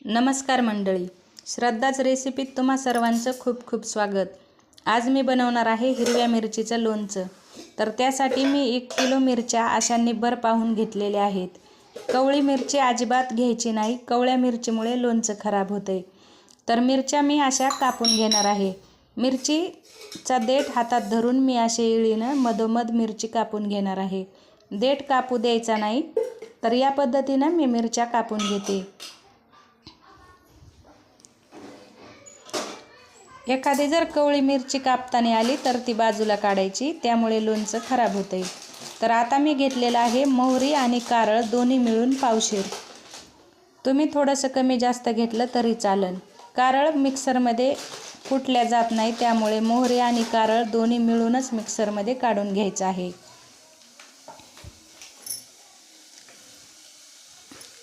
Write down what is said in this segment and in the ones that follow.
नमस्कार मंडळी, श्रद्धाच रेसिपीत तुम्हा सर्वांचं खूप खूप स्वागत। आज मी बनवणार आहे हिरव्या मिरचीचं लोणचं। तर त्यासाठी मी 1 किलो मिरच्या अशा निब्बर पाहून घेतलेल्या आहेत। कवळी मिरची अजिबात घ्यायची नाही, कवळ्या मिरचीमुळे लोणचं खराब होते। तर मिरच्या मी अशा कापून घेणार आहे। मिरचीचा देठ हातात धरून मी असे इळीनं मधोमध मिरची कापून घेणार आहे। देठ कापू द्यायचा नाही। तर या पद्धतीने मी मिरच्या कापून घेते। एखादी जर कवळी मिरची कापताना आली तर ती बाजूला काढायची, त्यामुळे लोणचं खराब होते। तर आता मी घेतलेला आहे मोहरी आणि कारळ दोन्ही मिळून पावशेर। तुम्ही थोडंसं कमी जास्त घेतलं तरी चालेल। कारळ मिक्सरमध्ये कुटल्या जात नाही, त्यामुळे मोहरी आणि कारळ दोन्ही मिळूनच मिक्सरमध्ये काढून घ्यायचं आहे।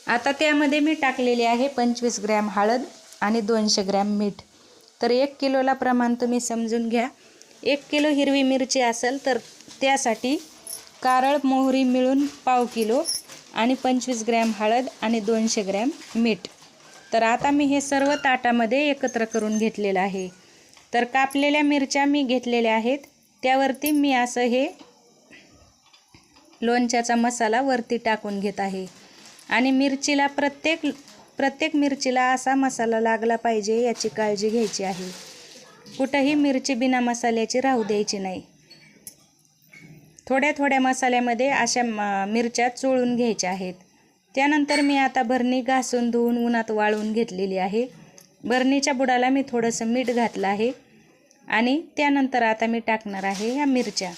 आता त्यामध्ये मी टाकलेली आहे 25 ग्रॅम हळद आणि 200 ग्रॅम मीठ। तर 1 किलोला प्रमाण तुम्ही समजून घ्या। 1 किलो हिरवी मिरची असेल तर त्यासाठी कारळ मोहरी मिळून पाव किलो आणि 25 ग्रॅम हळद आणि 200 ग्रॅम मीठ। तर आता मी हे सर्व ताटामध्ये एकत्र करून घेतलेलं आहे। तर कापलेल्या मिरच्या मी घेतलेल्या आहेत, त्यावरती मी असं हे लोणच्याचा मसाला वरती टाकून घेत आहे। आणि मिरचीला प्रत्येक मिरचीला असा मसाला लागला पाहिजे याची काळजी घ्यायची आहे। कुठेही मिरची बिना मसाल्याची राहू द्यायची नाही। थोड्या थोड्या मसाल्यामध्ये अशा मिरच्या चोळून घ्यायच्या आहेत। त्यानंतर मी आता भरणी घासून धुवून उन्हात वाळवून घेतलेली आहे। भरणीच्या बुडाला मी थोडंसं मीठ घातलं आहे आणि त्यानंतर आता मी टाकणार आहे ह्या मिरच्या।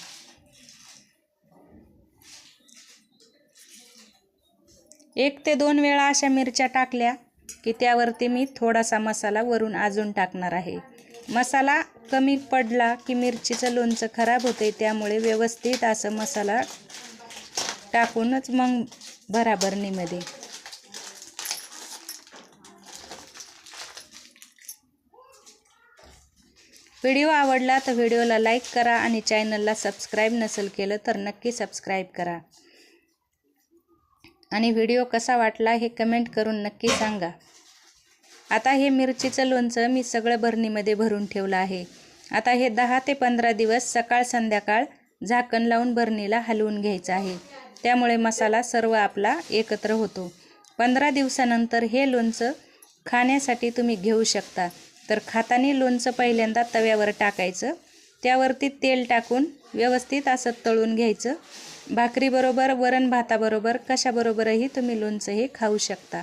1 ते 2 वेळा अशा मिरच्या टाकल्या की त्यावरती मी थोडासा मसाला वरून अजून टाकणार आहे। मसाला कमी पडला की मिरचीचं लोणचं खराब होते, त्यामुळे व्यवस्थित असं मसाला टाकूनच मग भरा भरणीमध्ये। व्हिडिओ आवडला तर व्हिडिओला लाईक करा आणि चॅनलला सबस्क्राईब नसेल केलं तर नक्की सबस्क्राईब करा। आणि व्हिडिओ कसा वाटला हे कमेंट करून नक्की सांगा। आता हे मिरचीचं लोणचं मी सगळं भरणीमध्ये भरून ठेवलं आहे। आता हे 10 ते 15 दिवस सकाळ संध्याकाळ झाकण लावून भरणीला हलवून घ्यायचं आहे, त्यामुळे मसाला सर्व आपला एकत्र होतो। 15 दिवसानंतर हे लोणचं खाण्यासाठी तुम्ही घेऊ शकता। तर खाताना लोणचं पहिल्यांदा तव्यावर टाकायचं, त्यावरती तेल टाकून व्यवस्थित असं तळून घ्यायचं। भाकरीबरोबर, वरण भाताबरोबर, कशाबरोबरही तुम्ही लोणचं हे खाऊ शकता।